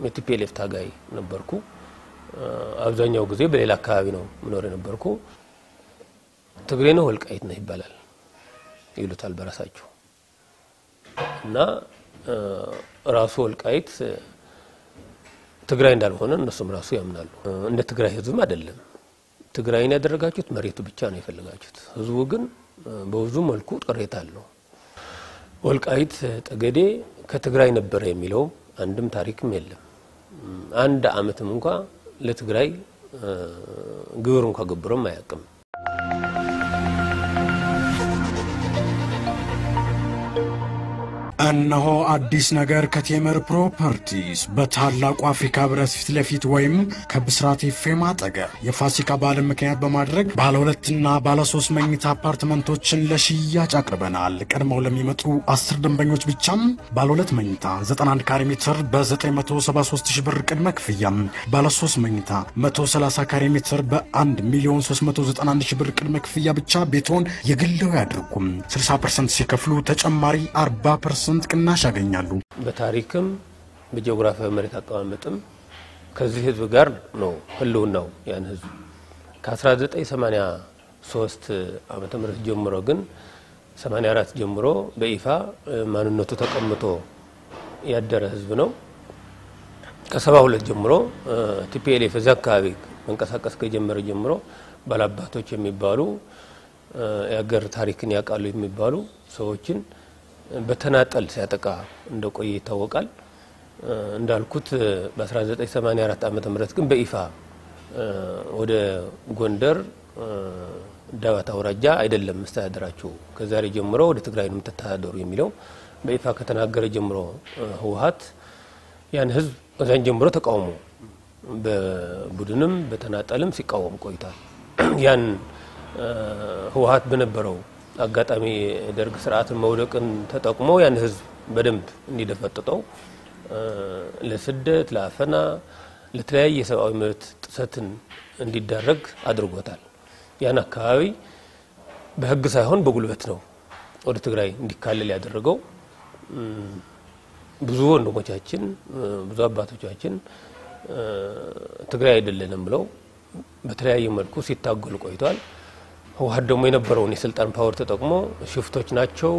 የቲፒኤልኤፍ ታጋይ ነበርኩ አብዛኛው ጊዜ በሌላ አካባቢ ነው ምኖር ነበርኩ ትግሬ ነው ወልቃይት ነው ይባላል ይሉታል በራሳቸው እና ራሱ ወልቃይት ትግራይ እንዳልሆነ እነሱም ራሱ ያምናሉ እንደ ትግራይ ህዝብም አይደለም ትግራይን ያደረጋችሁት መሬቱ ብቻ ነው የፈለጋችሁት ህዝቡ ግን በብዙ መልኩ ቅሬታ አለው ወልቃይት ጠገዴ ከትግራይ ነበር የሚለው አንድም ታሪክም የለም አንድ አመትም እንኳን ለትግራይ ግብር እንኳን ገብሮም አያውቅም እነሆ አዲስ ነገር ከቴምር ፕሮፐርቲስ በታላቁ አፍሪካ ህብረት ፊት ለፊት ወይም ከብስራት ኤፍኤም አጠገብ የፋሲካ በዓል ምክንያት በማድረግ ባለ 2 እና ባለ 3 መኝታ አፓርትመንቶችን ለሽያጭ አቅርበናል ቀድመው ለሚመጡ 10 ደንበኞች ብቻም ባለ 2 መኝታ 91 ካሬ ሜትር በ973000 ብር ቅድመ ክፍያ ባለ 3 መኝታ 130 ካሬ ሜትር በ1,391,000 ብር ቅድመ ክፍያ ብቻ ቤቶን የግለው ያድርጉም 60% ሲከፍሉ ተጨማሪ 40% ቅናሽ ያገኛሉ በታሪክም በጂኦግራፊያዊ መሬት አቀማመጥም ከዚህ ህዝብ ጋር ነው ህልውናው ያን ህዝብ ከ1983 ዓመተ ምህረት ጀምሮ ግን 84 ጀምሮ በይፋ ማንነቱ ተቀምጦ ያደረ ህዝብ ነው ከ72 ጀምሮ ቲፒኤልኤፍ ዘካቢ መንቀሳቀስ ከጀመረ ጀምሮ ባላባቶች የሚባሉ ያገር ታሪክን ያቃሉ የሚባሉ ሰዎችን በተናጠል ሲያጠቃ እንደቆየ ይታወቃል እንዳልኩት በ1984 ዓመተ ምህረት ግን በይፋ ወደ ጎንደር ዳዋት አውራጃ አይደለም መስተዳድራቸው ከዛሬ ጀምሮ ወደ ትግራይ ነው ተታደሩ የሚለው በይፋ ከተናገረ ጀምሮ ህወሓት ያን ህዝብ ከዛን ጀምሮ ተቃውሞ በቡድንም በተናጠልም ሲቃወም ቆይቷል ያን ህወሓት በነበረው አጋጣሚ ደርግ ስርዓትን መውደቅን ተጠቅሞ ያን ህዝብ በደንብ እንዲደፈጥጠው ለስደት ለአፈና ለተለያየ ሰብአዊ መብት ጥሰትን እንዲዳረግ አድርጎታል ያን አካባቢ በህግ ሳይሆን በጉልበት ነው ወደ ትግራይ እንዲካለል ያደረገው ብዙ ወንድሞቻችን ብዙ አባቶቻችን ትግራይ አይደለንም ብለው በተለያየ መልኩ ሲታገሉ ቆይቷል ህወሓት ደግሞ የነበረውን የስልጣን ፓወር ተጠቅሞ ሽፍቶች ናቸው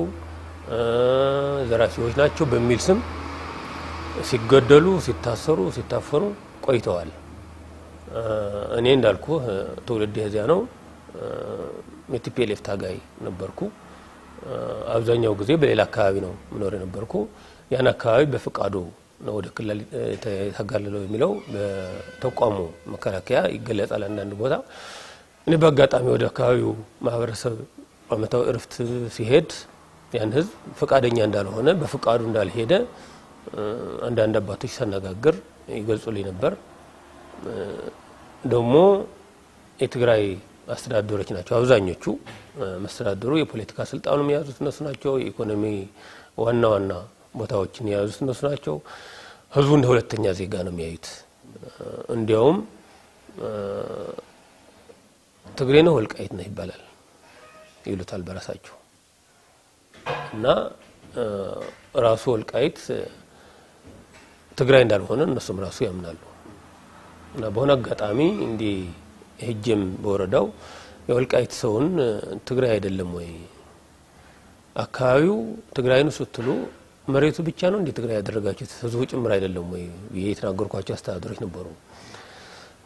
ዘራፊዎች ናቸው በሚል ስም ሲገደሉ ሲታሰሩ ሲታፈሩ ቆይተዋል እኔ እንዳልኩ ተወልደ ያዚያ ነው የቲፒኤልኤፍ ታጋይ ነበርኩ አብዛኛው ጊዜ በሌላ አካባቢ ነው ምኖር ነበርኩ ያን አካባቢ በፍቃዱ ነው ወደ ክልል ተጋለለው የሚለው በተቋሙ መከላከያ ይገለጻል አንዳንድ ቦታ እኔ በአጋጣሚ ወደ አካባቢው ማህበረሰብ አመታው እርፍት ሲሄድ ያን ህዝብ ፍቃደኛ እንዳልሆነ በፍቃዱ እንዳልሄደ አንዳንድ አባቶች ሰነጋገር ይገልጹልኝ ነበር ደግሞ የትግራይ አስተዳደሮች ናቸው አብዛኞቹ መስተዳድሩ የፖለቲካ ስልጣኑን ያዙት እነሱ ናቸው የኢኮኖሚ ዋና ቦታዎችን ያዙት እነሱ ናቸው ህዝቡ እንደ ሁለተኛ ዜጋ ነው የሚያዩት እንዲያውም ትግሬ ነው ወልቃይት ነው ይባላል ይሉታል በራሳቸው እና ራሱ ወልቃይት ትግራይ እንዳልሆነ እነሱም ራሱ ያምናሉ እና በሆነ አጋጣሚ እንዲ ሄጀም በወረዳው የወልቃይት ሰውን ትግራይ አይደለም ወይ አካባቢው ትግራይ ነው ስትሉ መሬቱ ብቻ ነው እንዴ ትግራይ ያደረጋችሁት ህዝቡ ጭምር አይደለም ወይ የተናገርኳቸው አስተዳደሮች ነበሩ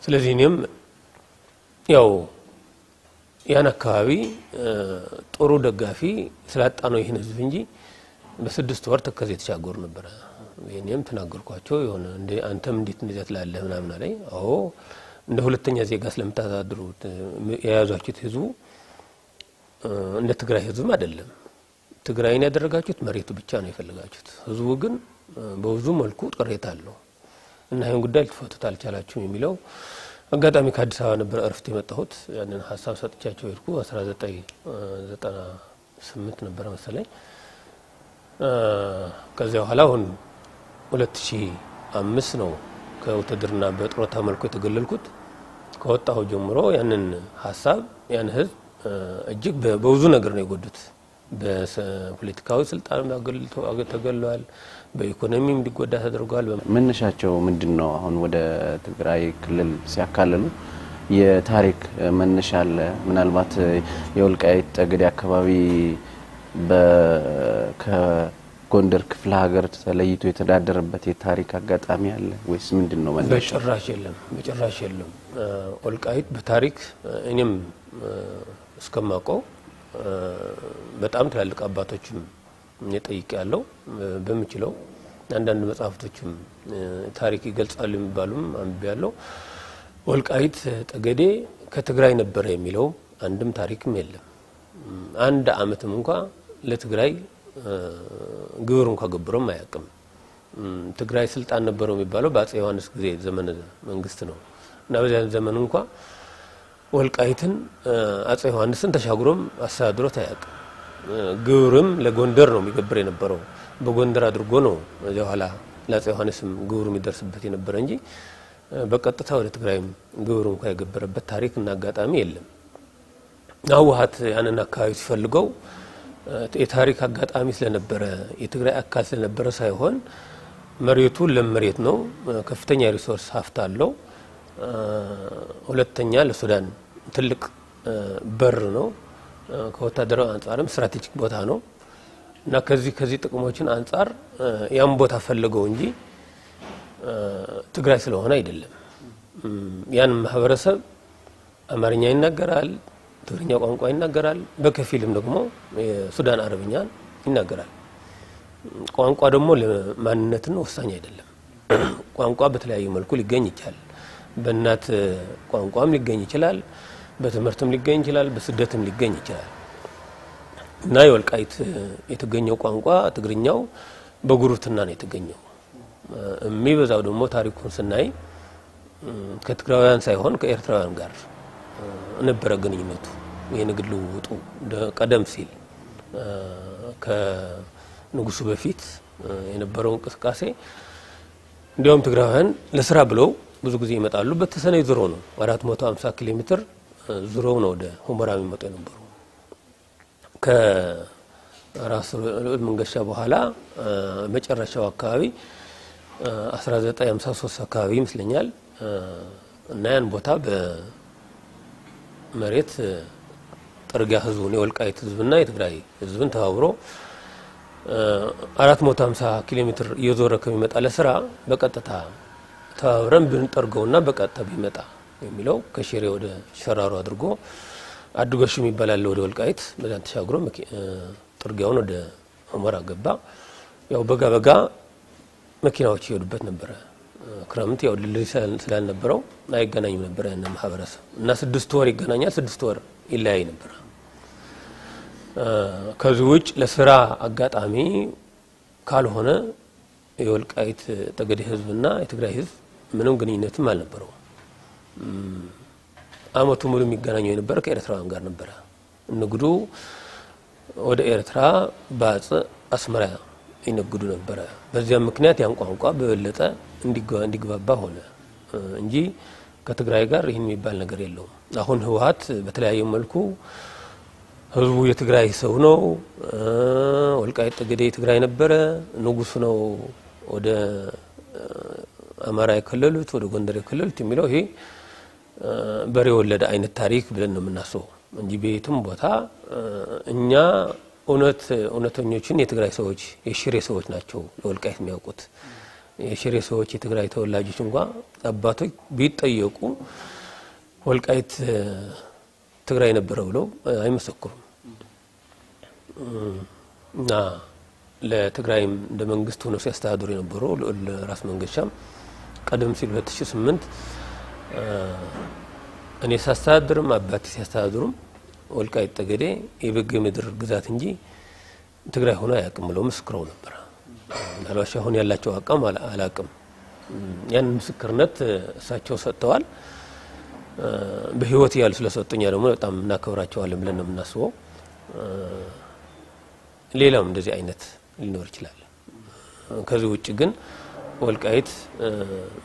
ስለዚህ እኔም ያው ያን አካባቢ ጥሩ ደጋፊ ስላጣ ነው ይሄን ህዝብ እንጂ በ6 ወር ተከዘ የተሻገሩ ነበር እኔም ተናገርኳቸው የሆነ እንደ አንተም እንዴት እንደዚህ ትላለህ ምናምን አለኝ አዎ እንደ ሁለተኛ ዜጋ ስለምታሳድሩት የያዛችሁት ህዝቡ እንደ ትግራይ ህዝብ አይደለም ትግራይን ያደረጋችሁት መሬቱ ብቻ ነው የፈለጋችሁት ህዝቡ ግን በብዙ መልኩ ቅሬታ አለው እና ይሄን ጉዳይ ልትፈቱት አልቻላችሁም የሚለው አጋጣሚ ከአዲስ አበባ ነበር እርፍት የመጣሁት ያንን ሐሳብ ሰጥቻቸው ይርኩ 1998 ነበር መሰለኝ ከዚያ በኋላ አሁን 2005 ነው ከውትድርና በጥሮታ መልኩ የተገለልኩት ከወጣው ጀምሮ ያንን ሐሳብ ያን ህዝብ እጅግ በብዙ ነገር ነው የጎዱት በፖለቲካዊ ስልጣን ተገለዋል በኢኮኖሚም እንዲጎዳ ተደርጓል መነሻቸው ምንድነው አሁን ወደ ትግራይ ክልል ሲያካለሉ የታሪክ መነሻ አለ ምናልባት የወልቃይት ጠገዴ አካባቢ ከጎንደር ክፍለ ሀገር ተለይቶ የተዳደረበት የታሪክ አጋጣሚ አለ ወይስ ምንድነው መነሻው በጭራሽ የለም ወልቃይት በታሪክ እኔም እስከማውቀው በጣም ትላልቅ አባቶችም እየጠይቃለሁ በሚችለው አንዳንድ መጻፍቶችም ታሪክ ይገልጻሉ የሚባሉም አንብያለሁ ወልቃይት ጠገዴ ከትግራይ ነበር የሚለው አንድም ታሪክም የለም አንድ አመትም እንኳን ለትግራይ ግብር እንኳን ገብሮም አያውቅም ትግራይ ስልጣን ነበረው የሚባለው በአፄ ዮሐንስ ጊዜ ዘመነ መንግስት ነው እና በዚያ ዘመን እንኳን ወልቃይትን አፄ ዮሐንስን ተሻግሮም አስተዳድሮት አያውቅም ግብርም ለጎንደር ነው የሚገብር የነበረው በጎንደር አድርጎ ነው እዚያ ኋላ ለአፄ ዮሐንስም ግብር የሚደርስበት የነበረ እንጂ በቀጥታ ወደ ትግራይም ግብር እንኳን የገበረበት ታሪክ እና አጋጣሚ የለም አውሃት ያንን አካባቢ ሲፈልገው የታሪክ አጋጣሚ ስለነበረ የትግራይ አካል ስለነበረ ሳይሆን መሬቱ ለመሬት ነው ከፍተኛ ሪሶርስ ሀብት አለው ሁለተኛ ለሱዳን ትልቅ በር ነው ከወታደራዊ አንፃርም ስትራቴጂክ ቦታ ነው እና ከዚህ ጥቅሞችን አንፃር ያን ቦታ ፈልገው እንጂ ትግራይ ስለሆነ አይደለም ያን ማህበረሰብ አማርኛ ይናገራል ትግርኛ ቋንቋ ይናገራል በከፊልም ደግሞ የሱዳን አረብኛ ይናገራል ቋንቋ ደግሞ ለማንነትን ወሳኝ አይደለም ቋንቋ በተለያየ መልኩ ሊገኝ ይችላል በእናት ቋንቋም ሊገኝ ይችላል በትምህርትም ሊገኝ ይችላል በስደትም ሊገኝ ይችላል እና የወልቃይት የተገኘው ቋንቋ ትግርኛው በጉሩትና ነው የተገኘው የሚበዛው ደግሞ ታሪኩን ስናይ ከትግራውያን ሳይሆን ከኤርትራውያን ጋር ነበረ ግንኙነቱ የንግድ ልውውጡ ቀደም ሲል ከንጉሱ በፊት የነበረው እንቅስቃሴ እንዲያውም ትግራውያን ለስራ ብለው ብዙ ጊዜ ይመጣሉ በተሰነይ ዙሮ ነው 450 ኪሎ ሜትር ዙሮ ነው ወደ ሁመራ የሚመጡ የነበሩ ከራስ መንገሻ በኋላ መጨረሻው አካባቢ 1953 አካባቢ ይመስለኛል እና ያን ቦታ በመሬት ጥርጊያ ህዝቡን የወልቃይት ህዝብና የትግራይ ህዝብን ተባብሮ 450 ኪሎ ሜትር እየዞረ ከሚመጣ ለስራ በቀጥታ ተባብረን ብንጠርገውና በቀጥታ ቢመጣ የሚለው ከሽሬ ወደ ሸራሮ አድርጎ አድጎሽ የሚባላል ወደ ወልቃይት በዛን ተሻግሮ ጥርጊያውን ወደ ሁመራ ገባ ያው በጋ መኪናዎች ይወዱበት ነበር ክረምት ያው ድልድይ ስላልነበረው አይገናኝም ነበር እና ማህበረሰብ እና 6 ወር ይገናኛል 6 ወር ይለያይ ነበር ከዚህ ውጭ ለስራ አጋጣሚ ካልሆነ የወልቃይት ጠገዴ ህዝብና የትግራይ ህዝብ ምንም ግንኙነትም አልነበረው አመቱ ሙሉ የሚገናኘው የነበረ ከኤርትራውያን ጋር ነበር ንግዱ ወደ ኤርትራ ባጽ አስመራ ይነግዱ ነበር በዚያ ምክንያት ያን ቋንቋ በበለጠ እንዲግባባ ሆነ እንጂ ከትግራይ ጋር ይሄን የሚባል ነገር የለውም አሁን ህወሓት በተለያየ መልኩ ህዝቡ የትግራይ ሰው ነው ወልቃይት ጠገዴ የትግራይ ነበር ንጉስ ነው ወደ አማራ የከለሉት ወደ ጎንደር የከለሉት የሚለው ይሄ በሬ ወለደ አይነት ታሪክ ብለን ነው የምናስበው እንጂ ቤቱም ቦታ እኛ እውነተኞችን የትግራይ ሰዎች የሽሬ ሰዎች ናቸው ለወልቃይት የሚያውቁት የሽሬ ሰዎች የትግራይ ተወላጆች እንኳን አባቶች ቢጠየቁ ወልቃይት ትግራይ ነበር ብለው አይመሰክሩም እና ለትግራይም እንደ መንግስት ሆኖ ሲያስተዳድሩ የነበሩ ለራስ መንገሻም ቀደም ሲል 2008 እኔ ሳስተዳድርም አባቴ ሲያስተዳድሩም ወልቃይት ጠገዴ የበጌ ምድር ግዛት እንጂ ትግራይ ሆኖ አያውቅም ብለው መስክረው ነበር ምናልባት አሁን ያላቸው አቋም አላውቅም ያን ምስክርነት እሳቸው ሰጥተዋል በህይወት ያሉ ስለሰጡኛ ደግሞ በጣም እናከብራቸዋለን ብለን ነው የምናስበው ሌላም እንደዚህ አይነት ሊኖር ይችላል ከዚህ ውጭ ግን ወልቃይት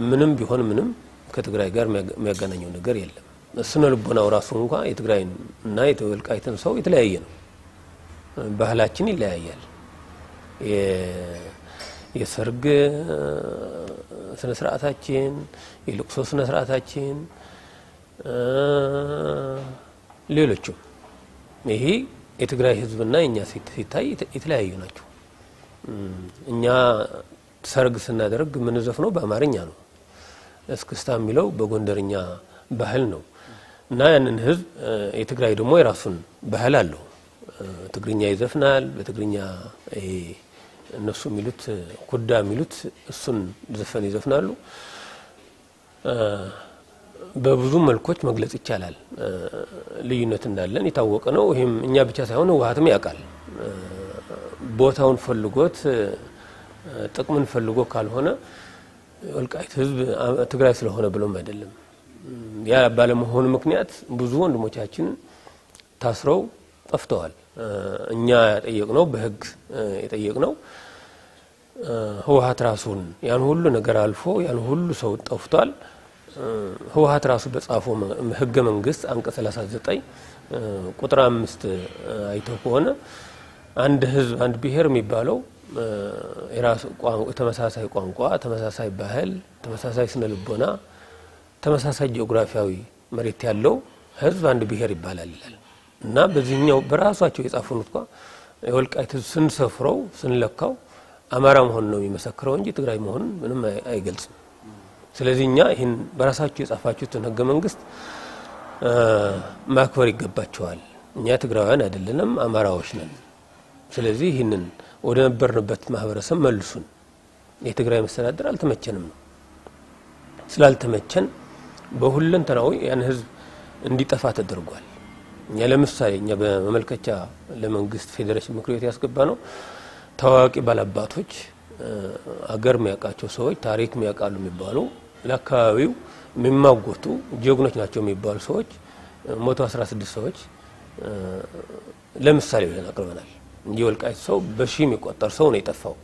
ምንም ቢሆን ምንም ከትግራይ ጋር የሚያገናኘው ነገር የለም ስነ ልቦናው ራሱ እንኳን የትግራይን እና የወልቃይትን ሰው የተለያየ ነው ባህላችን ይለያያል። የሰርግ ስነ ስርዓታችን የልቅሶ ስነ ስርዓታችን ሌሎችም ይሄ የትግራይ ህዝብና የኛ ሲታይ የተለያዩ ናቸው። እኛ ሰርግ ስናደርግ ምን ዘፍነው በአማርኛ ነው። እስክስታ የሚለው በጎንደርኛ ባህል ነው እና ያንን ህዝብ የትግራይ ደግሞ የራሱን ባህል አለው። ትግርኛ ይዘፍናል። በትግርኛ እነሱ የሚሉት ኩዳ የሚሉት እሱን ዘፈን ይዘፍናሉ። በብዙ መልኮች መግለጽ ይቻላል ልዩነት እንዳለን የታወቀ ነው። ይሄም እኛ ብቻ ሳይሆን ህወሓትም ያውቃል። ቦታውን ፈልጎት ጥቅምን ፈልጎ ካልሆነ ወልቃይት ህዝብ ትግራይ ስለሆነ ብሎም አይደለም። ያ ባለመሆኑ ምክንያት ብዙ ወንድሞቻችን ታስረው ጠፍተዋል። እኛ የጠየቅነው በህግ የጠየቅነው ህወሓት ራሱን ያን ሁሉ ነገር አልፎ ያን ሁሉ ሰው ጠፍቷል። ህወሓት ራሱ በጻፈው ህገ መንግስት አንቀጽ 39 ቁጥር 5 አይተው ከሆነ አንድ ህዝብ አንድ ብሔር የሚባለው የራሱ ተመሳሳይ ቋንቋ፣ ተመሳሳይ ባህል፣ ተመሳሳይ ስነ ልቦና፣ ተመሳሳይ ጂኦግራፊያዊ መሬት ያለው ህዝብ አንድ ብሔር ይባላል ይላል እና በዚህኛው በራሳቸው የጻፉት እንኳን የወልቃይት ስንሰፍረው ስንለካው አማራ መሆን ነው የሚመሰክረው እንጂ ትግራይ መሆን ምንም አይገልጽም። ስለዚህ እኛ ይሄን በራሳቸው የጻፋችሁትን ህገ መንግስት ማክበር ይገባቸዋል። እኛ ትግራውያን አይደለንም፣ አማራዎች ነን። ስለዚህ ይሄንን ወደ ነበርንበት ማህበረሰብ መልሱን። የትግራይ መስተዳድር አልተመቸንም ነው። ስላልተመቸን በሁለንተናው ያን ህዝብ እንዲጠፋ ተደርጓል። እኛ ለምሳሌ እኛ በመመልከቻ ለመንግስት ፌዴሬሽን ምክር ቤት ያስገባ ነው ታዋቂ ባላባቶች አገር የሚያውቃቸው ሰዎች ታሪክ የሚያውቃሉ የሚባሉ ለአካባቢው የሚማጎቱ ጀግኖች ናቸው የሚባሉ ሰዎች 116 ሰዎች ለምሳሌ ብለን አቅርበናል እንጂ ወልቃይት ሰው በሺህ የሚቆጠር ሰው ነው የጠፋው።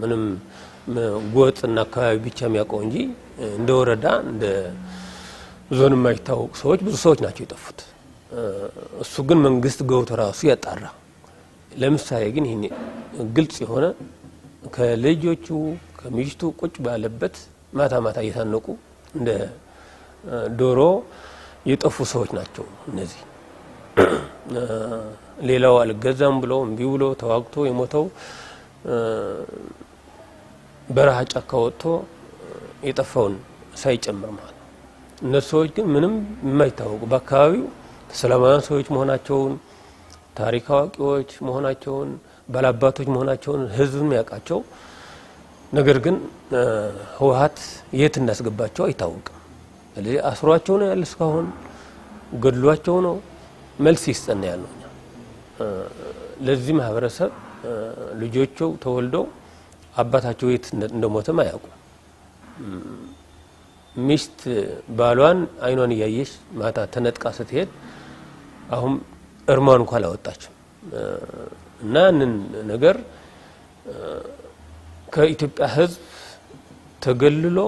ምንም ጎጥና አካባቢ ብቻ የሚያውቀው እንጂ እንደ ወረዳ እንደ ዞን የማይታወቁ ሰዎች ብዙ ሰዎች ናቸው የጠፉት። እሱ ግን መንግስት ገብቶ ራሱ ያጣራ። ለምሳሌ ግን ይሄን ግልጽ የሆነ ከልጆቹ ከሚስቱ ቁጭ ባለበት ማታ ማታ እየታነቁ እንደ ዶሮ የጠፉ ሰዎች ናቸው እነዚህ። ሌላው አልገዛም ብሎ እምቢ ብሎ ተዋግቶ የሞተው በረሃ ጫካ ወጥቶ የጠፋውን ሳይጨምር ማለት ነው። እነሱ ሰዎች ግን ምንም የማይታወቁ በአካባቢው ሰላማውያን ሰዎች መሆናቸውን ታሪክ አዋቂዎች መሆናቸውን ባላባቶች መሆናቸውን ህዝብም ያውቃቸው፣ ነገር ግን ህወሓት የት እንዳስገባቸው አይታወቅም። ስለዚህ አስሯቸው ነው ያለ እስካሁን ገድሏቸው ነው መልስ ይስጠና ያለው። ለዚህ ማህበረሰብ ልጆቹ ተወልደው አባታቸው የት እንደሞተም አያውቁም። ሚስት ባሏን አይኗን ያየሽ ማታ ተነጥቃ ስትሄድ አሁን እርማን እንኳን አላወጣችም እና እነን ነገር ከኢትዮጵያ ህዝብ ተገልሎ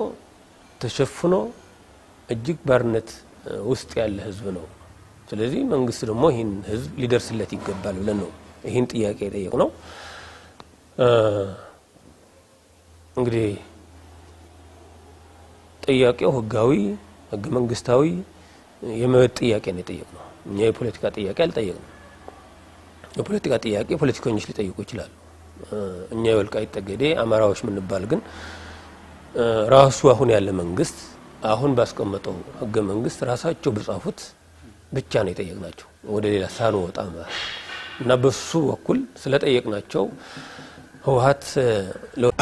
ተሸፍኖ እጅግ ባርነት ውስጥ ያለ ህዝብ ነው። ስለዚህ መንግስት ደግሞ ይሄን ህዝብ ሊደርስለት ይገባል ብለን ነው ይሄን ጥያቄ የጠየቅነው። እንግዲህ ጥያቄው ህጋዊ ህገ መንግስታዊ የመብት ጥያቄ ነው የጠየቅነው። እኛ የፖለቲካ ጥያቄ አልጠየቅንም። የፖለቲካ ጥያቄ ፖለቲከኞች ሊጠይቁ ይችላሉ። እኛ የወልቃይት ጠገዴ አማራዎች ምንባል ግን ራሱ አሁን ያለ መንግስት አሁን ባስቀመጠው ህገ መንግስት ራሳቸው በጻፉት ብቻ ነው የጠየቅናቸው ወደ ሌላ ሳንወጣ ማለት እና በሱ በኩል ስለጠየቅናቸው ህወሓት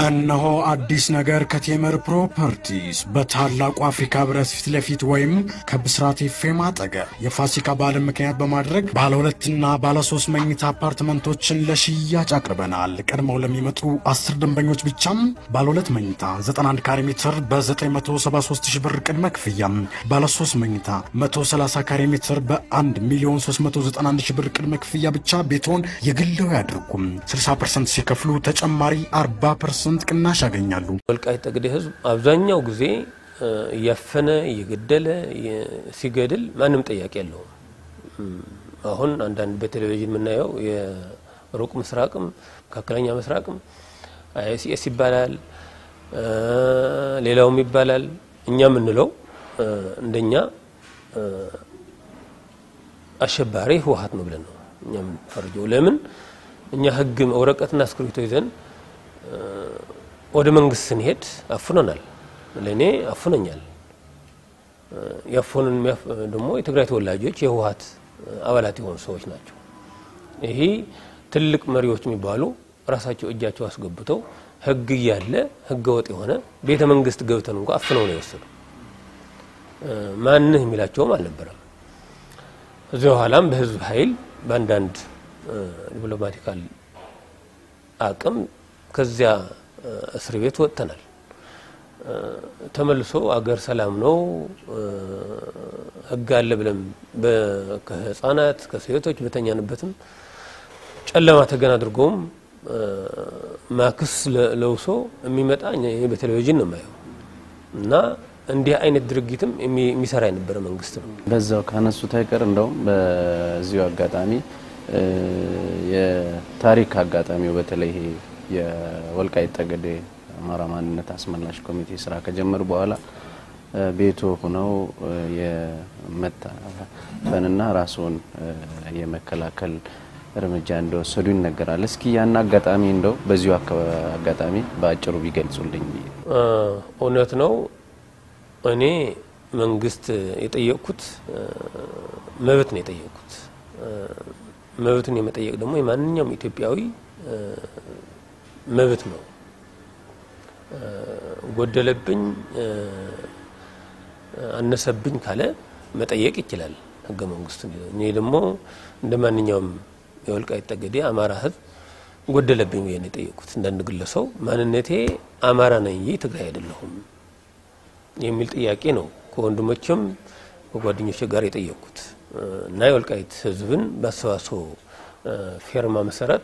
እነሆ አዲስ ነገር ከቴምር ፕሮፐርቲስ በታላቁ አፍሪካ ህብረት ፊት ለፊት ወይም ከብስራት ኤፍኤም አጠገብ የፋሲካ በዓልን ምክንያት በማድረግ ባለ 2 እና ባለ 3 መኝታ አፓርትመንቶችን ለሽያጭ አቅርበናል። ቀድመው ለሚመጡ 10 ደንበኞች ብቻም ባለ 2 መኝታ 91 ካሬ ሜትር በ973000 ብር ቅድመ ክፍያ፣ ባለ 3 መኝታ 130 ካሬ ሜትር በ1,391,000 ብር ቅድመ ክፍያ ብቻ ቤቶን የግለው ያድርጉም። 60% ሲከፍሉ ተጨማሪ 40% ቅናሽ ያገኛሉ። ወልቃይት ጠገዴ ህዝብ አብዛኛው ጊዜ ያፈነ ይገደለ ሲገድል ማንም ጠያቂ የለውም። አሁን አንዳንድ በቴሌቪዥን የምናየው የሩቅ ምስራቅም መካከለኛ ምስራቅም አይሲኤስ ይባላል ሌላውም ይባላል እኛ ምንለው እንደኛ አሸባሪ ህወሓት ነው ብለን ነው እኛም ፈርጆ ለምን እኛ ህግ ወረቀትና እስክሪብቶ ይዘን ወደ መንግስት ስንሄድ አፍኖናል ለኔ አፍኖኛል ያፈኑን ደግሞ የትግራይ ተወላጆች የህወሓት አባላት የሆኑ ሰዎች ናቸው ይሄ ትልቅ መሪዎች የሚባሉ ራሳቸው እጃቸው አስገብተው ህግ ያለ ህግ ወጥ የሆነ ቤተ መንግስት ገብተን እንኳን አፍነው ነው የወሰዱ ማንህ የሚላቸውም አልነበረም እዚያው ኋላም በህዝብ ኃይል ባንዳንድ ዲፕሎማቲካል አቅም ከዚያ እስር ቤት ወጥተናል ተመልሶ አገር ሰላም ነው ህግ አለ ብለም ከህፃናት ከሴቶች በተኛንበትም ጨለማ ተገና አድርጎም ማክስ ለውሶ የሚመጣ በቴሌቪዥን ነው ማየው እና እንዲህ አይነት ድርጊትም የሚሰራ የነበረ መንግስት ነው በዛው ካነሱት አይቀር እንደው በዚሁ አጋጣሚ የታሪክ አጋጣሚው በተለይ የወልቃይት ጠገዴ አማራ ማንነት አስመላሽ ኮሚቴ ስራ ከጀመሩ በኋላ ቤቱ ሆነው የመታፈንና ራስዎን የመከላከል እርምጃ እንደወሰዱ ይነገራል እስኪ ያን አጋጣሚ እንደው በዚሁ አጋጣሚ በአጭሩ ቢገልጹልኝ እውነት ነው እኔ መንግስት የጠየቁት መብት ነው የጠየቁት መብትን የመጠየቅ ደግሞ የማንኛውም ኢትዮጵያዊ መብት ነው ጎደለብኝ አነሰብኝ ካለ መጠየቅ ይችላል ህገ መንግስቱ እኔ ደግሞ እንደማንኛውም የወልቃይት ጠገዴ አማራ ህዝብ ጎደለብኝ ነው የጠየቁት እንደንግለሰው ማንነቴ አማራ ነኝ ትግራይ አይደለሁም የሚል ጥያቄ ነው ከወንድሞችም ከጓደኞች ጋር የጠየቁት እና የወልቃይት ህዝብን ባሰባሰቡ ፌርማ መሰረት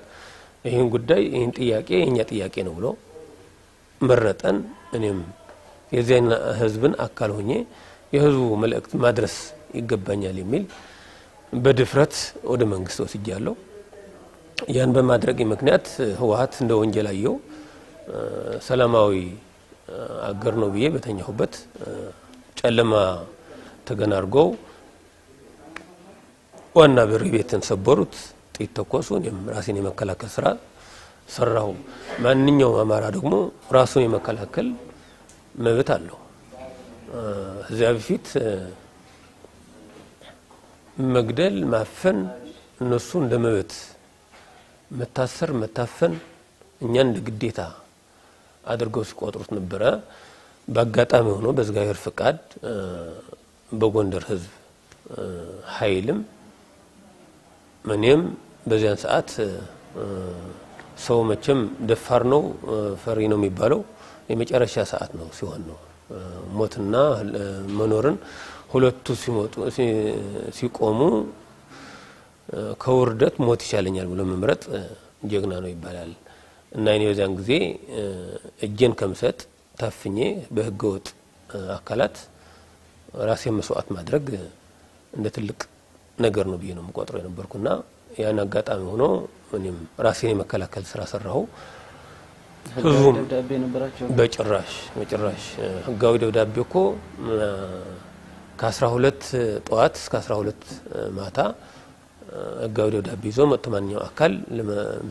ይሄን ጉዳይ ይሄን ጥያቄ የኛ ጥያቄ ነው ብሎ መረጠን እኔም የዚያን ህዝብን አካል ሆኜ የህዝቡ መልእክት ማድረስ ይገባኛል የሚል በድፍረት ወደ መንግስት ወስጃለሁ ያን በማድረግ ምክንያት ህወሓት እንደ ወንጀል አየው ሰላማዊ አገር ነው ብዬ በተኛሁበት ጨለማ ተገናርገው ዋና በር ቤትን ሰበሩት ጥይት ተኮሱ እኔም ራሴን የመከላከል ስራ ሰራው ማንኛውም አማራ ደግሞ ራሱን የመከላከል መብት አለው እዚያ በፊት መግደል ማፈን እነሱ እንደ መብት መታሰር መታፈን እኛ እንደ ግዴታ አድርገው ሲቆጥሩት ነበር በአጋጣሚ ሆኖ በእግዚአብሔር ፍቃድ በጎንደር ህዝብ ኃይልም እኔም በዚያን ሰዓት ሰው መቼም ደፋር ነው ፈሪ ነው የሚባለው የመጨረሻ ሰዓት ነው ሲሆን ነው ሞትና መኖርን ሁለቱ ሲሞቱ ሲቆሙ ከውርደት ሞት ይሻለኛል ብሎ መምረጥ ጀግና ነው ይባላል እና እኔ በዛን ጊዜ እጄን ከምሰጥ ታፍኜ በህገወጥ አካላት ራሴን መስዋዕት ማድረግ እንደ ትልቅ ነገር ነው ብዬ ነው የምቆጥረው የነበርኩና ያን አጋጣሚ ሆኖ እኔም ራሴን የመከላከል ስራ ሰራሁ ህዝቡም ደብዳቤ ነበራቸው በጭራሽ ህጋዊ ደብዳቤ እኮ ከ12 ጠዋት እስከ 12 ማታ ህጋዊ ደብዳቤ ይዞ ማንኛው አካል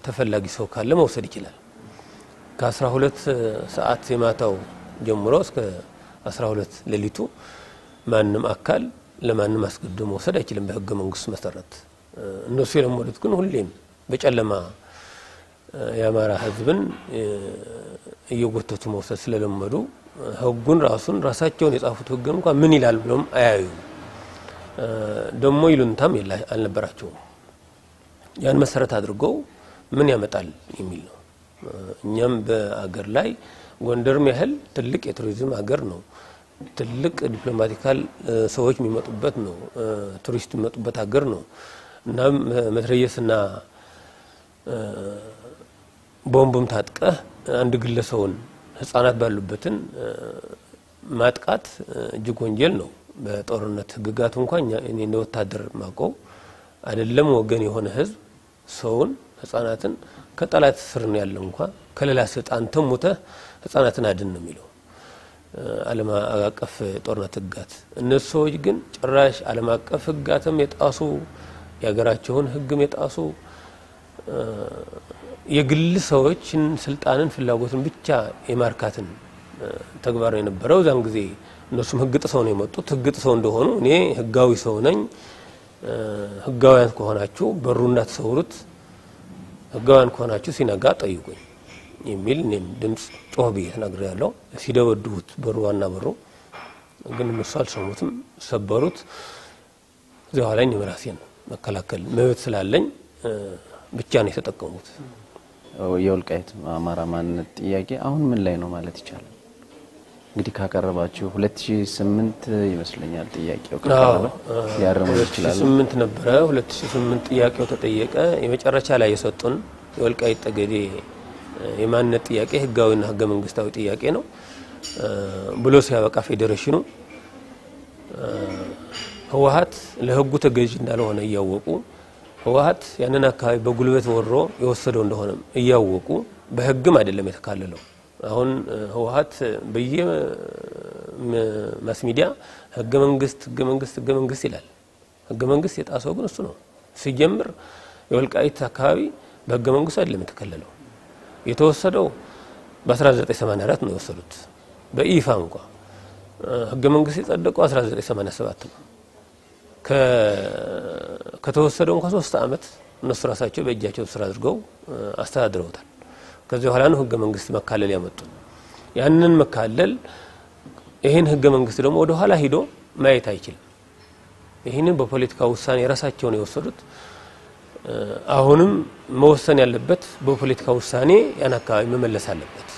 ተፈላጊ ሰው ካለ መውሰድ ይችላል ከ12 ሰዓት የማታው ጀምሮ እስከ 12 ሌሊቱ ማንንም አካል ለማንንም አስገድዶ መውሰድ አይችልም በህገ መንግስት መሰረት እነሱ የለመዱት ግን ሁሌም በጨለማ የአማራ ህዝብን እየጎተቱ መውሰድ ስለለመዱ ህጉን ራሳቸውን የጻፉት ህግ እንኳን ምን ይላል ብሎም አያዩ ደሞ ይሉንታም አልነበራቸው ያን መሰረት አድርገው ምን ያመጣል የሚል ነው እኛም በአገር ላይ ጎንደርም ያህል ትልቅ የቱሪዝም ሀገር ነው ትልቅ ዲፕሎማቲካል ሰዎች የሚመጡበት ነው ቱሪስት የሚመጡበት ሀገር ነው እና መትረየስና ቦምብም ታጥቀህ አንድ ግለሰውን ህፃናት ባሉበትን ማጥቃት እጅግ ወንጀል ነው በጦርነት ህግጋት እንኳን እኔ እንደ ወታደር ማቀው አይደለም ወገን የሆነ ህዝብ ሰውን ህፃናትን ከጠላት ስር ነው ያለው እንኳን ከሌላ ሰይጣን ተሞተ ህፃናትን አድን ነው የሚለው ዓለም አቀፍ ጦርነት ህጋት እነሱ ሰዎች ግን ጭራሽ ዓለም አቀፍ ህጋትም የጣሱ ያገራቸውን ህግም የጣሱ የግል ሰዎችን ስልጣንን ፍላጎትን ብቻ የማርካትን ተግባር የነበረው ዛን ጊዜ እነሱም ህግ ጥሰው ነው የመጡት ህግ ጥሰው እንደሆኑ እኔ ህጋዊ ሰው ነኝ ህጋውያን ከሆናችሁ በሩና ተሰውሩት ህጋውያን ከሆናችሁ ሲነጋ ጠይቁኝ የሚል እኔም ድምጽ ጮህ ብዬ ተናግሬያለሁ ሲደወዱት በሩዋና በሩ ግን እነሱ አልሰሙትም ሰበሩት እዚያው ላይ ነው ራሴን መከላከል መብት ስላለኝ ብቻ ነው የተጠቀሙት የወልቃይት አማራ ማንነት ጥያቄ አሁን ምን ላይ ነው ማለት ይቻላል እንግዲህ ካቀረባችሁ 2008 ይመስለኛል ጥያቄው ከቀረበ ሊያረሙ ይችላል 2008 ነበር 2008 ጥያቄው ተጠየቀ የመጨረሻ ላይ የሰጡን የወልቃይት ጠገዴ የማንነት ጥያቄ ህጋዊና ህገ መንግስታዊ ጥያቄ ነው ብሎ ሲያበቃ ፌዴሬሽኑ ህወሓት ለህጉ ተገዥ እንዳልሆነ ያወቁ ህወሓት ያንን አካባቢ በጉልበት ወሮ የወሰደው እንደሆነ ያወቁ በህግም አይደለም የተካለለው አሁን ህወሓት በየማስ ሚዲያ ህገ መንግስት ይላል ህገ መንግስት የጣሰው ግን እሱ ነው ሲጀምር የወልቃይት አካባቢ በህገ መንግስት አይደለም የተከለለው የተወሰደው በ1984 ነው የወሰዱት በኢፋ እንኳን ህገ መንግስት የጸደቀው 1987 ነው ከተወሰደው እንኳን 3 አመት እነሱ ራሳቸው በእጃቸው ስራ አድርገው አስተዳድረውታል ከዚህ በኋላ ነው ህገ መንግስት መካለል ያመጡ ያንን መካለል ይሄን ህገ መንግስት ደግሞ ወደ ኋላ ሄዶ ማየት አይችልም ይሄንን በፖለቲካ ውሳኔ ራሳቸው ነው የወሰዱት አሁንም መወሰን ያለበት በፖለቲካ ውሳኔ ያን አካባቢ መመለስ አለበት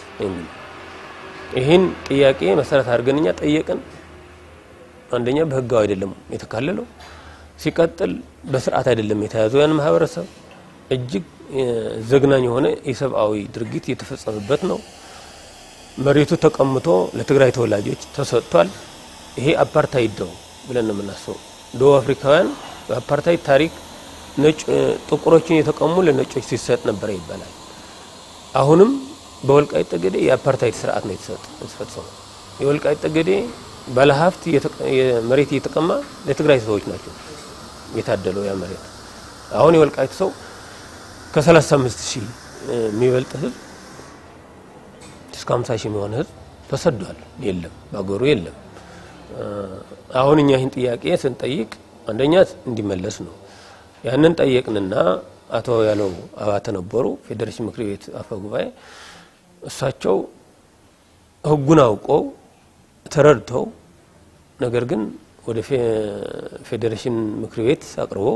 ይሄን ጥያቄ መሰረት አድርገንኛ ጠየቀን አንደኛ በህጋው አይደለም የተካለለው ሲቀጥል በስርዓት አይደለም የተያዘው ያን ማህበረሰብ እጅግ ዘግናኝ የሆነ የሰብአዊ ድርጊት የተፈጸመበት ነው መሬቱ ተቀምጦ ለትግራይ ተወላጆች ተሰጥቷል ይሄ አፓርታይድ ነው ብለን ነው የምናስበው ደቡብ አፍሪካውያን በአፓርታይድ ታሪክ ነጭ ጥቁሮችን የተቀሙ ለነጮች ሲሰጥ ነበር ይባላል አሁንም በወልቃይት ጠገዴ የአፓርታይድ ስርዓት ነው የተፈጸመው የወልቃይት ጠገዴ ባለሀብት የመሬት የተቀማ ለትግራይ ሰዎች ናቸው የታደለው ያ መሬት አሁን የወልቃይት ሰው ከ35000 የሚበልጥ ህዝብ እስከ 50000 የሚሆን ህዝብ ተሰዷል የለም ባገሩ የለም አሁን እኛ ይህን ጥያቄ ስንጠይቅ አንደኛ እንዲመለስ ነው ያንን ጠየቅንና አቶ ያለው አባተ ነበሩ ፌዴሬሽን ምክር ቤት አፈ ጉባኤ እሳቸው ህጉን አውቀው ተረድተው ነገር ግን ወደ ፌዴሬሽን ምክር ቤት አቅርቦ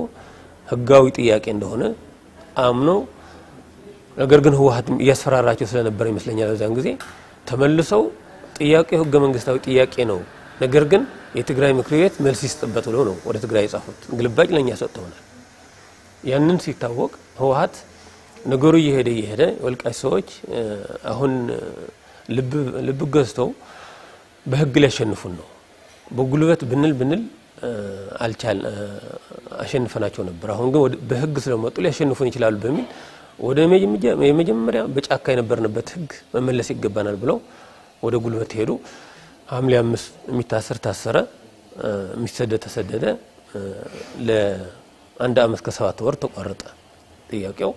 ህጋዊ ጥያቄ እንደሆነ አምኖ ነገር ግን ህወሓት ያስፈራራቸው ስለነበር ይመስለኛል በዛን ጊዜ ተመልሰው ጥያቄው ህገ መንግስታዊ ጥያቄ ነው ነገር ግን የትግራይ ምክር ቤት መልስ ይስጥበት ብለው ነው ወደ ትግራይ የጻፉት ግልባጭ ለኛ ሰጥተውናል ያንን ሲታወቅ ህወሓት ነገሩ እየሄደ ወልቃይት ሰዎች አሁን ልብ ገዝተው በህግ ሊያሸንፉን ነው በጉልበት ብንል አልቻል አሸንፈናቸው ነበር አሁን ግን በህግ ስለመጡ ሊያሸንፉን ይችላሉ በሚል ወደ የመጀመሪያ በጫካ የነበርንበት ህግ መመለስ ይገባናል ብለው ወደ ጉልበት ሄዱ ሐምሌ 5 የሚታሰር ታሰረ የሚሰደድ ተሰደደ ለአንድ አመት ከ7 ወር ተቋረጠ ጥያቄው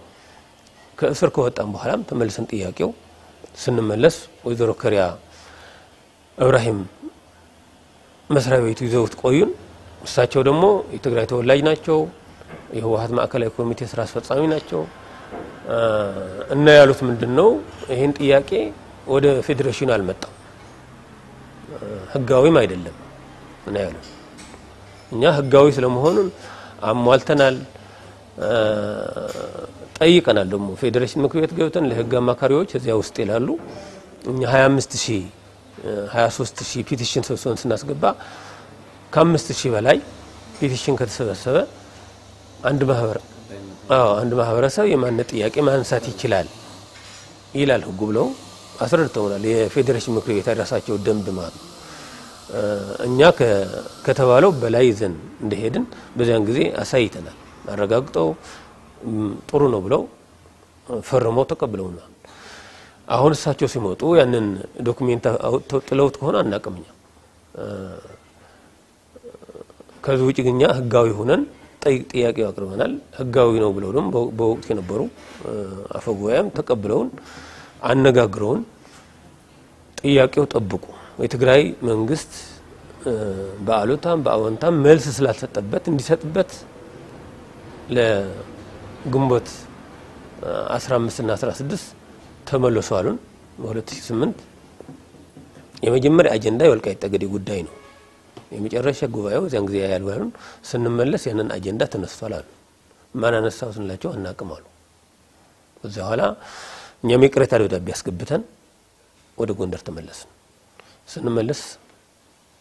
ከእስር ከወጣን በኋላም ተመልሰን ጥያቄው ስንመለስ ወይዘሮ ከሪያ ኢብራሂም መስሪያ ቤቱ ይዘውት ቆዩን እሳቸው ደግሞ የትግራይ ተወላጅ ናቸው የህወሓት ማዕከላዊ ኮሚቴ ስራ አስፈጻሚ ናቸው እና ያሉት ምንድነው ይሄን ጥያቄ ወደ ፌዴሬሽኑ አልመጣም ህጋዊም አይደለም እና ያሉት እኛ ህጋዊ ስለመሆኑን አሟልተናል ጠይቀናል ደግሞ ፌዴሬሽን ምክር ቤት ገብተን ለህግ አማካሪዎች እዚያ ውስጥ ይላሉ እኛ 25000 ፒቲሽን ሰብስበን ስናስገባ ከ5000 በላይ ፒቲሽን ከተሰበሰበ አንድ ማህበረሰብ የማንነት ጥያቄ ማንሳት ይችላል ይላል ህጉ ብለው አስረድተውናል የፌዴሬሽን ምክር ቤት ያራሳቸው ደንብ ማለት እኛ ከተባለው በላይ ይዘን እንደሄድን በዚያን ጊዜ አሳይተናል አረጋግጠው ጥሩ ነው ብለው ፈርመው ተቀብለውናል። አሁን እሳቸው ሲመጡ ያንን ዶክመንት አውጥተው ጥለውት ከሆነ አናቀምኛ ከዚህ ውጪ ግኛ ህጋዊ ሆነን ጥያቄው አቅርበናል። ህጋዊ ነው ብለው ደግሞ በወቅቱ የነበሩ አፈጉባኤም ተቀብለውን አነጋግረውን ጥያቄው ጠብቁ የትግራይ መንግስት በአሉታም በአዎንታም መልስ ስላልሰጠበት እንዲሰጥበት ለግንቦት 15 እና 16 ተመለሱ አሉን። በ2008 የመጀመሪያ አጀንዳ የወልቃይት ጠገዴ ጉዳይ ነው። የመጨረሻ ጉባኤው ያን ጊዜ ያያልባሉን ስንመለስ ያንን አጀንዳ ተነስቷል አሉ። ማን አነሳው ስንላቸው አናቅም አሉ። ከዛ በኋላ እኛም የቅሬታ ደብዳቤ ያስገብተን ወደ ጎንደር ተመለስን። ስንመለስ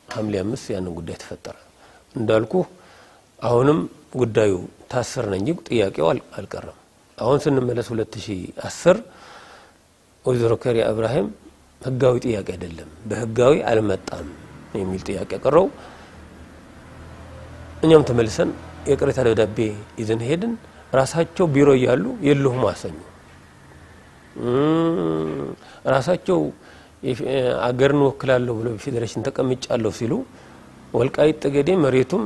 ሐምሌ 5 ያንን ጉዳይ ተፈጠረ። እንዳልኩ አሁንም ጉዳዩ ታሰርነ እንጂ ጥያቄው አልቀረም። አሁን ስንመለስ 2010 ወይዘሮ ከሪያ ኢብራሂም ህጋዊ ጥያቄ አይደለም በህጋዊ አልመጣም የሚል ጥያቄ ቀረው። እኛም ተመልሰን የቅሬታ ደብዳቤ ይዘን ሄድን። ራሳቸው ቢሮ ያሉ የለሁም አሰኙ። ራሳቸው አገርን ወክላለሁ ብለው ፌዴሬሽን ተቀምጫለሁ ሲሉ ወልቃይት ጠገዴ መሬቱም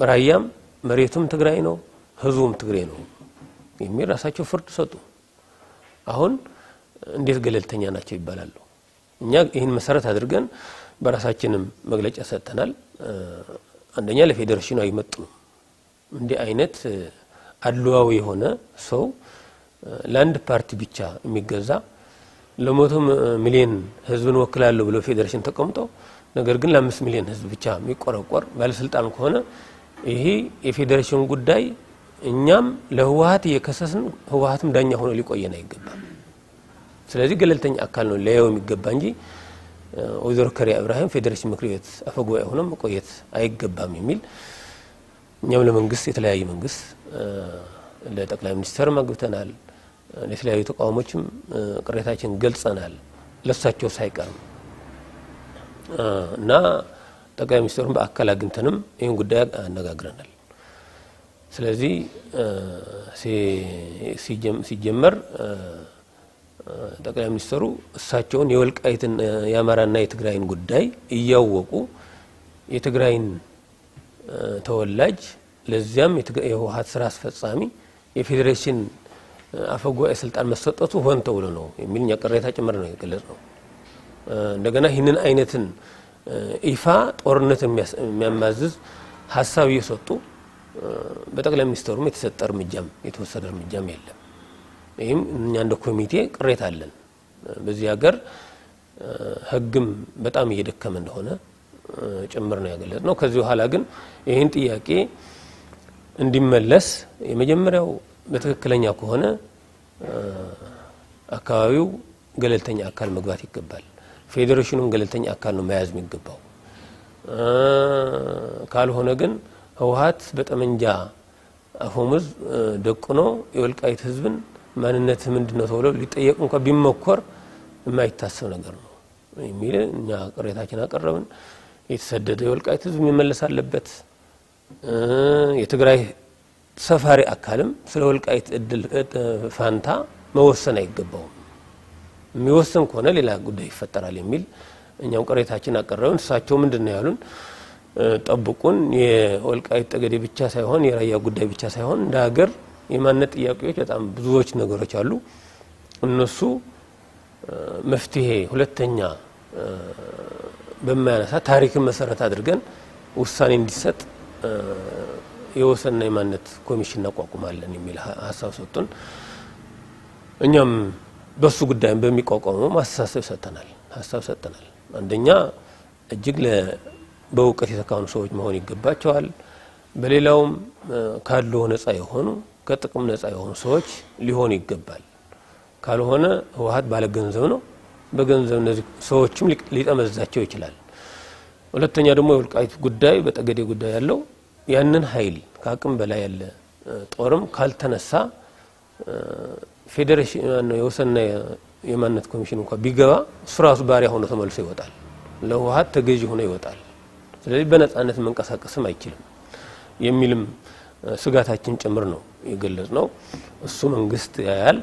ራያም መሬቱም ትግራይ ነው ህዝቡም ትግራይ ነው የሚል ራሳቸው ፍርድ ሰጡ። አሁን እንዴት ገለልተኛ ናቸው ይባላሉ? እኛ ይሄን መሰረት አድርገን በራሳችንም መግለጫ ሰጥተናል። አንደኛ ለፌዴሬሽኑ አይመጥም እንዲህ አይነት አድሏዊ የሆነ ሰው ለአንድ ፓርቲ ብቻ የሚገዛ ለ100 ሚሊዮን ህዝብን ወክላለሁ ብሎ ፌዴሬሽን ተቀምጦ ነገር ግን ለ5 ሚሊዮን ህዝብ ብቻ የሚቆረቆር ባለስልጣን ከሆነ ይሄ የፌዴሬሽን ጉዳይ እኛም ለህወሓት የከሰስን ህወሓትም ዳኛ ሆኖ ሊቆየን አይገባም። ስለዚህ ገለልተኛ አካል ነው ለያው የሚገባ እንጂ ወይዘሮ ከሪያ ኢብራሂም ፌዴሬሽን ምክር ቤት አፈጉባኤ ሆነው መቆየት አይገባም የሚል እኛም ለመንግስት የተለያየ መንግስት ለጠቅላይ ሚኒስትር ማግብተናል። ለተለያዩ ተቋሞችም ቅሬታችን ገልጸናል ለሳቸው ሳይቀርም እና ጠቅላይ ሚኒስትሩን በአካል አግኝተንም ይሄን ጉዳይ አነጋግረናል። ስለዚህ ሲጀመር ጠቅላይ ሚኒስትሩ እሳቸውን የወልቃይትን የአማራና የትግራይን ጉዳይ እያወቁ የትግራይን ተወላጅ ለዚያም የህወሓት ስራ አስፈጻሚ የፌዴሬሽን አፈጉባኤ ስልጣን መሰጠቱ ሆን ተብሎ ነው የሚልኛ ቅሬታ ጭምር ነው የገለጸው። እንደገና ይህንን አይነትን ኢፋ ጦርነት የሚያማዝዝ ሐሳብ እየሰጡ በጠቅላይ ሚኒስትሩም የተሰጠ እርምጃም የተወሰደ እርምጃም የለም። ይሄም እኛ እንደ ኮሚቴ ቅሬታ አለን። በዚህ ሀገር ህግም በጣም እየደከመ እንደሆነ ጭምር ነው ያገለጽነው። ከዚህ በኋላ ግን ይሄን ጥያቄ እንዲመለስ የመጀመሪያው በትክክለኛ ከሆነ አካባቢው ገለልተኛ አካል መግባት ይገባል። ፌዴሬሽኑም ገለልተኛ አካል ነው መያዝ የሚገባው። ካልሆነ ግን ህወሓት በጠመንጃ አፈሙዝ ደቅኖ የወልቃይት ህዝብን ማንነት ምንድነው ተብሎ ሊጠየቅ እንኳን ቢመኮር የማይታሰብ ነገር ነው የሚል እኛ ቅሬታችን አቀረብን። የተሰደደ የወልቃይት ህዝብ መመለስ አለበት። የትግራይ ሰፋሪ አካልም ስለ ወልቃይት እድል ፋንታ መወሰን አይገባውም። የሚወሰን ከሆነ ሌላ ጉዳይ ይፈጠራል የሚል እኛም ቅሬታችን አቀረብን። እሳቸው ምንድነው ያሉን? ጠብቁን የወልቃይት ጠገዴ ብቻ ሳይሆን የራያ ጉዳይ ብቻ ሳይሆን እንደ ሀገር የማንነት ጥያቄዎች በጣም ብዙዎች ነገሮች አሉ። እነሱ መፍትሄ ሁለተኛ በማያነሳ ታሪክን መሰረት አድርገን ውሳኔ እንዲሰጥ የወሰንና የማንነት ኮሚሽን አቋቁማለን የሚል ሐሳብ ሰጡን። እኛም በሱ ጉዳይ በሚቋቋመው ማስተሳሰብ ሰጥተናል። አንደኛ እጅግ በእውቀት የተካኑ ሰዎች መሆን ይገባቸዋል። በሌላውም ካለው ነፃ የሆኑ ከጥቅም ነፃ የሆኑ ሰዎች ሊሆኑ ይገባል። ካልሆነ ህወሓት ባለ ገንዘብ ነው። በገንዘብ እነዚህ ሰዎችም ሊጠመዛቸው ይችላል። ሁለተኛ ደግሞ የወልቃይት ጉዳይ በጠገዴ ጉዳይ ያለው ያንን ኃይል ከአቅም በላይ ያለ ጦርም ካልተነሳ ፌዴሬሽን ነው የወሰንና የማንነት ኮሚሽን እንኳን ቢገባ ሱራሱ ባሪያ ሆኖ ተመልሶ ይወጣል። ለህወሓት ተገዢ ሆኖ ይወጣል። ስለዚህ በነፃነት መንቀሳቀስም አይችልም የሚልም ስጋታችን ጭምር ነው የገለጽነው። እሱ መንግስት ያያል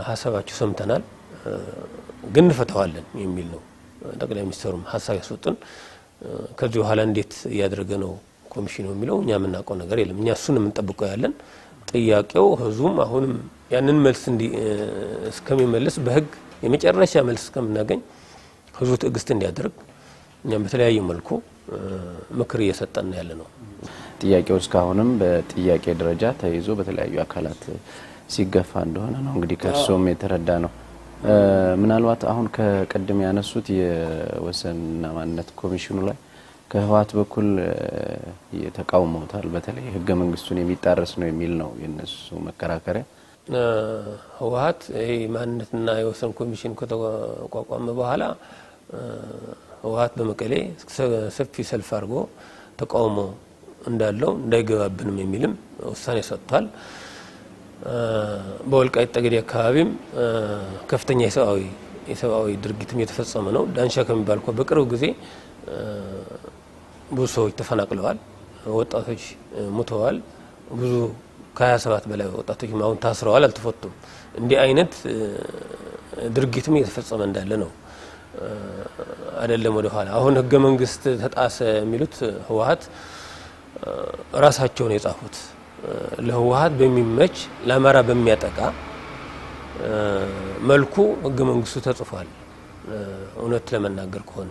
ሐሳባችሁ ሰምተናል ግን እንፈታዋለን የሚል ነው ጠቅላይ ሚኒስትሩም ሐሳብ ያስወጡን። ከዚህ በኋላ እንዴት ያደረገ ነው ኮሚሽኑ የሚለው እኛ የምናውቀው ነገር የለም። እኛ እሱን የምንጠብቀው ያለን ጥያቄው ህዝቡም አሁንም ያንን መልስ እስከሚመለስ በህግ የመጨረሻ መልስ እስከምናገኝ ህዝቡ ትዕግስት እንዲያደርግ እኛም በተለያየ መልኩ ምክር እየሰጠን ያለ ነው። ጥያቄው እስካሁንም በጥያቄ ደረጃ ተይዞ በተለያዩ አካላት ሲገፋ እንደሆነ ነው እንግዲህ ከርሶም የተረዳ ነው። ምናልባት አሁን ከቀደም ያነሱት የወሰንና ማንነት ኮሚሽኑ ላይ ከህወሓት በኩል የተቃውሞታል በተለይ ህገ መንግስቱን የሚጣረስ ነው የሚል ነው የነሱ መከራከሪያ። ህወሓት ይሄ ማንነትና የወሰን ኮሚሽን ከተቋቋመ በኋላ ህወሓት በመቀሌ ሰፊ ሰልፍ አድርጎ ተቃውሞ እንዳለው እንዳይገባብንም የሚልም ውሳኔ ሰጥቷል። በወልቃይት ጠገዴ አካባቢም ከፍተኛ የሰብአዊ ድርጊትም የተፈጸመ ነው። ዳንሻ ከሚባል በቅርብ ጊዜ ብዙ ሰዎች ተፈናቅለዋል፣ ወጣቶች ሞተዋል፣ ብዙ ከ27 በላይ ወጣቶች አሁን ታስረዋል፣ አልተፈቱም። እንዲህ አይነት ድርጊትም የተፈጸመ እንዳለ ነው። አይደለም ወደ ኋላ አሁን ህገ መንግስት ተጣሰ የሚሉት ህወሓት ራሳቸውን የጻፉት ለህወሓት በሚመች ለአማራ በሚያጠቃ መልኩ ህገ መንግስቱ ተጽፏል። እውነት ለመናገር ከሆነ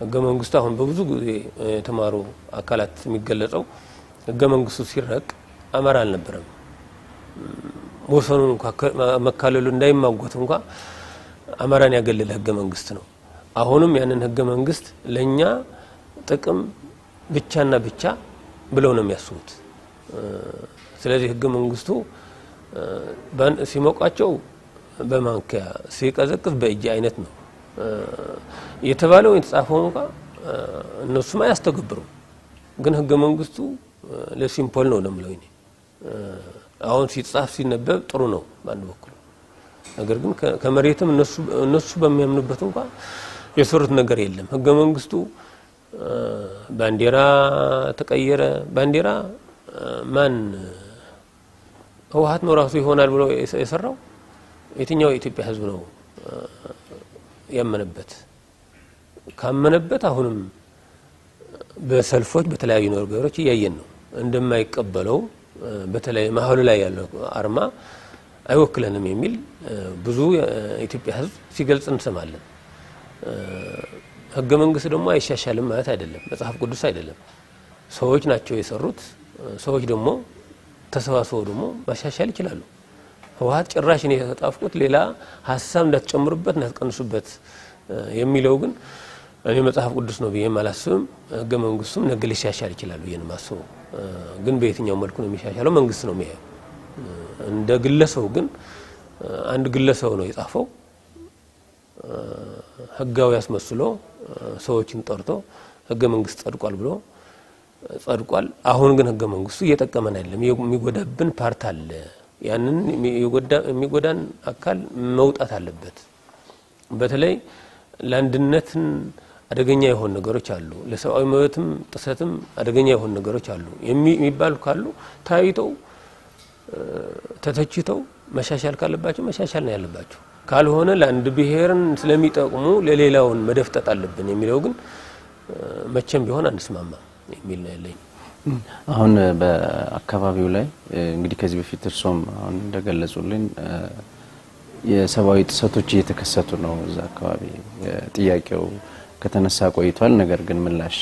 ህገ መንግስቱ አሁን በብዙ ጊዜ የተማሩ አካላት የሚገለጸው ህገ መንግስቱ ሲረቅ አማራ አልነበረም። ወሰኑን መካለሉ እንዳይማጎት እንኳን አማራን ያገለለ ህገ መንግስት ነው። አሁንም ያንን ህገ መንግስት ለኛ ጥቅም ብቻና ብቻ ብለው ነው የሚያስቡት። ስለዚህ ህገ መንግስቱ ሲሞቃቸው በማንኪያ ሲቀዘቅዝ በእጅ አይነት ነው የተባለው የተጻፈው እንኳን እነሱም አያስተገብሩም። ግን ህገ መንግስቱ ለሲምፖል ነው ለምለው እኔ አሁን ሲጻፍ ሲነበብ ጥሩ ነው በአንድ በኩል። ነገር ግን ከመሬትም እነሱ በሚያምኑበት እንኳን የሰሩት ነገር የለም። ህገ መንግስቱ ባንዲራ ተቀየረ። ባንዲራ ማን ህወሓት ነው ራሱ ይሆናል ብሎ የሰራው? የትኛው የኢትዮጵያ ህዝብ ነው ያመነበት? ካመነበት አሁንም በሰልፎች በተለያዩ ነገሮች እያየን ነው እንደማይቀበለው። በተለይ መሀሉ ላይ ያለው አርማ አይወክለንም የሚል ብዙ የኢትዮጵያ ህዝብ ሲገልጽ እንሰማለን። ህገ መንግስት ደግሞ አይሻሻልም ማለት አይደለም፣ መጽሐፍ ቅዱስ አይደለም። ሰዎች ናቸው የሰሩት። ሰዎች ደግሞ ተሰባስበው ደግሞ ማሻሻል ይችላሉ። ህወሓት ጭራሽ ነው የተጣፍኩት ሌላ ሐሳብ እንዳትጨምሩበት እንዳትቀንሱበት የሚለው ግን እኔ መጽሐፍ ቅዱስ ነው ብዬ ማላስብም። ህገ መንግስቱም ነገ ሊሻሻል ይችላል ብዬ ነው ማስበው። ግን በየትኛው መልኩ ነው የሚሻሻለው መንግስት ነው የሚያየው። እንደ ግለሰብ ግን አንድ ግለሰብ ነው የጻፈው ህጋዊ ያስመስሎ ሰዎችን ጠርቶ ህገ መንግስት ጸድቋል ብሎ ጸድቋል። አሁን ግን ህገ መንግስቱ እየጠቀመን አይደለም፣ የሚጎዳብን ፓርት አለ። ያንን የሚጎዳን አካል መውጣት አለበት። በተለይ ለአንድነትን አደገኛ የሆኑ ነገሮች አሉ፣ ለሰብአዊ መብትም ጥሰትም አደገኛ የሆኑ ነገሮች አሉ የሚባሉ ካሉ ታይተው ተተችተው መሻሻል ካለባቸው መሻሻል ነው ያለባቸው። ካልሆነ ለአንድ ብሔርን ስለሚጠቅሙ ለሌላውን መደፍጠጥ አለብን የሚለው ግን መቼም ቢሆን አንስማማ የሚል ነው ያለኝ። አሁን በአካባቢው ላይ እንግዲህ ከዚህ በፊት እርሶም አሁን እንደገለጹልን የሰብአዊ ጥሰቶች እየተከሰቱ ነው እዛ አካባቢ። ጥያቄው ከተነሳ ቆይቷል፣ ነገር ግን ምላሽ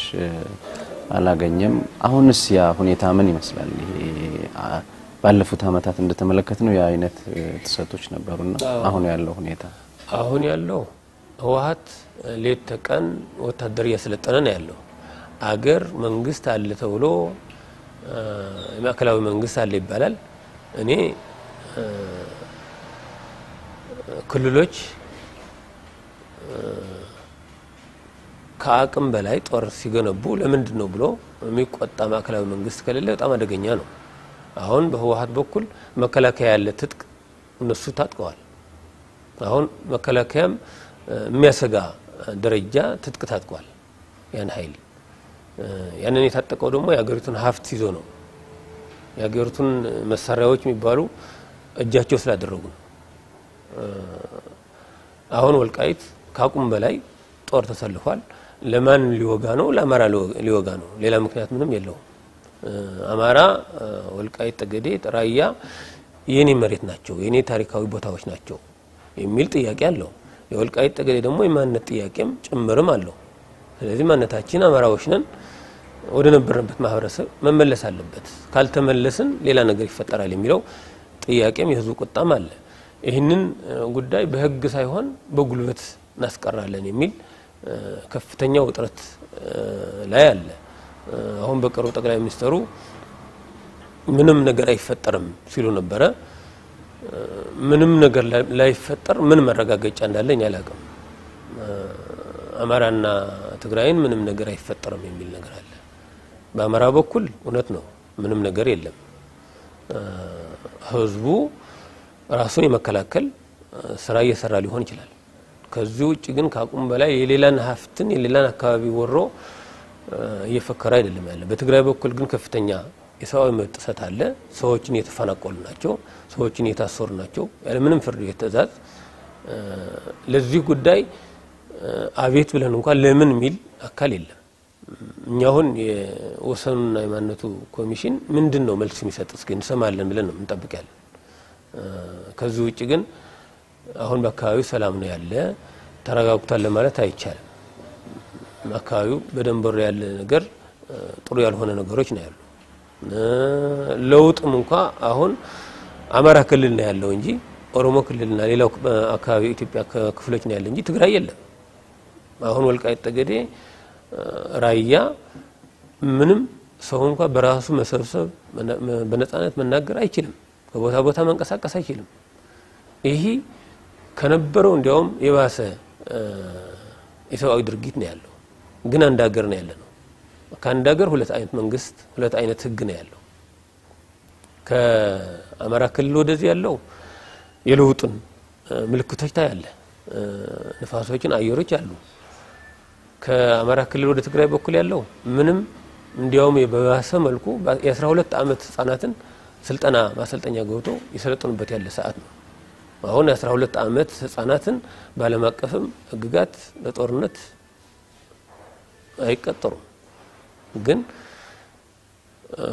አላገኘም። አሁንስ ያ ሁኔታ ምን ይመስላል? ይሄ ባለፉት አመታት እንደተመለከትነው ያ አይነት ጥሰቶች ነበሩና አሁን ያለው ሁኔታ አሁን ያለው ህወሓት ሌት ተቀን ወታደር እያሰለጠነ ነው ያለው። አገር መንግስት አለ ተብሎ ማዕከላዊ መንግስት አለ ይባላል። እኔ ክልሎች ከአቅም በላይ ጦር ሲገነቡ ለምንድን ነው ብሎ የሚቆጣ ማዕከላዊ መንግስት ከሌለ በጣም አደገኛ ነው። አሁን በህወሓት በኩል መከላከያ ያለ ትጥቅ እነሱ ታጥቀዋል። አሁን መከላከያም የሚያሰጋ ደረጃ ትጥቅ ታጥቀዋል። ያን ኃይል ያንን የታጠቀው ደግሞ የሀገሪቱን ሀብት ይዞ ነው። ያገርቱን መሳሪያዎች የሚባሉ እጃቸው ስላደረጉ አሁን ወልቃይት ካቁም በላይ ጦር ተሰልፏል ለማን ሊወጋ ነው ለአማራ ሊወጋ ነው ሌላ ምክንያት ምንም የለው አማራ ወልቃይት ጠገዴ ራያ የኔ መሬት ናቸው የኔ ታሪካዊ ቦታዎች ናቸው የሚል ጥያቄ አለው የወልቃይት ጠገዴ ደግሞ የማንነት ጥያቄም ጭምርም አለው ስለዚህ ማንነታችን አማራዎች ነን ወደ ነበርንበት ማህበረሰብ መመለስ አለበት ካልተመለስን ሌላ ነገር ይፈጠራል የሚለው ጥያቄም የህዝቡ ቁጣም አለ ይህንን ጉዳይ በህግ ሳይሆን በጉልበት እናስቀራለን የሚል ከፍተኛ ውጥረት ላይ አለ አሁን በቀሩ ጠቅላይ ሚኒስትሩ ምንም ነገር አይፈጠርም ሲሉ ነበር ምንም ነገር ላይፈጠር ምን መረጋገጫ እንዳለኝ አላውቅም አማራና ትግራይን ምንም ነገር አይፈጠርም የሚል ነገር አለ በአማራ በኩል እውነት ነው ምንም ነገር የለም ህዝቡ ራሱን የመከላከል ስራ እየሰራ ሊሆን ይችላል ከዚህ ውጪ ግን ካቁም በላይ የሌላን ሀፍትን የሌላን አካባቢ ወሮ እየፈከረ አይደለም ያለ በትግራይ በኩል ግን ከፍተኛ የሰው መጥሰት አለ ሰዎችን የተፈናቀሉ ናቸው ሰዎችን የታሰሩ ናቸው ያለ ምንም ፍርድ የተዛዝ ለዚህ ጉዳይ አቤት ብለን እንኳን ለምን ሚል አካል የለም እኛውን የወሰኑና የማንነቱ ኮሚሽን ምንድነው መልስ የሚሰጥስ ግን ሰማለን ብለን ነው እንጠብቃለን ከዚህ ውጪ ግን አሁን በአካባቢው ሰላም ነው ያለ ተረጋግቷል ለማለት አይቻልም አካባቢው በደንበር ያለ ነገር ጥሩ ያልሆነ ነገሮች ነው ያሉ ለውጥም እንኳን አሁን አማራ ክልል ነው ያለው እንጂ ኦሮሞ ክልልና ሌላው አካባቢ ኢትዮጵያ ክፍሎች ነው ያለ እንጂ ትግራይ የለም አሁን ወልቃይት ጠገዴ ራያ ምንም ሰው እንኳን በራሱ መሰብሰብ በነጻነት መናገር አይችልም ከቦታ ቦታ መንቀሳቀስ አይችልም ይሄ ከነበረው እንዲያውም የባሰ የሰውአዊ ድርጊት ነው ያለው ግን አንድ ሀገር ነው ያለው ከአንድ ሀገር ሁለት አይነት መንግስት ሁለት አይነት ህግ ነው ያለው ከአማራ ክልል ወደዚህ ያለው የለውጥን ምልክቶች ታያለ ንፋሶችን አየሮች አሉ ከአማራ ክልል ወደ ትግራይ በኩል ያለው ምንም እንዲያውም የበባሰ መልኩ የ12 አመት ህፃናትን ስልጠና ማሰልጠኛ ገብቶ ይሰለጥኑበት ያለ ሰዓት ነው አሁን 12 አመት ህፃናትን ባለማቀፍም ህግጋት ለጦርነት አይቀጠሩም ግን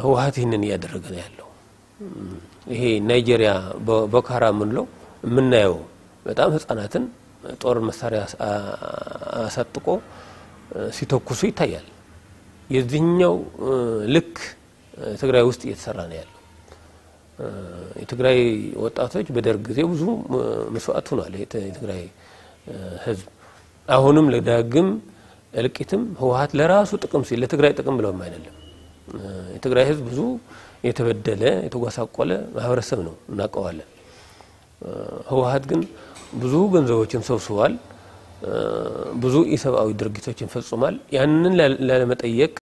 ህወሓት ይህንን ያደረገ ነው ያለው ይሄ ናይጄሪያ ቦኮ ምንለው ምናየው በጣም ህፃናትን ጦር መሳሪያ አሳጥቆ ሲተኩሱ ይታያል የዚህኛው ልክ ትግራይ ውስጥ እየተሰራ ነው ያለው የትግራይ ወጣቶች በደርግ ጊዜ ብዙ መስዋዕት ሆኗል የትግራይ ህዝብ አሁንም ለዳግም እልቂትም ህወሓት ለራሱ ጥቅም ሲል ለትግራይ ጥቅም ብለው አይደለም የትግራይ ህዝብ ብዙ የተበደለ የተጓሳቆለ ማህበረሰብ ነው እናቀዋለን ህወሓት ግን ብዙ ገንዘቦችን ሰብስቧል ብዙ ኢሰብአዊ ድርጊቶችን ፈጽሟል ያንን ለመጠየቅ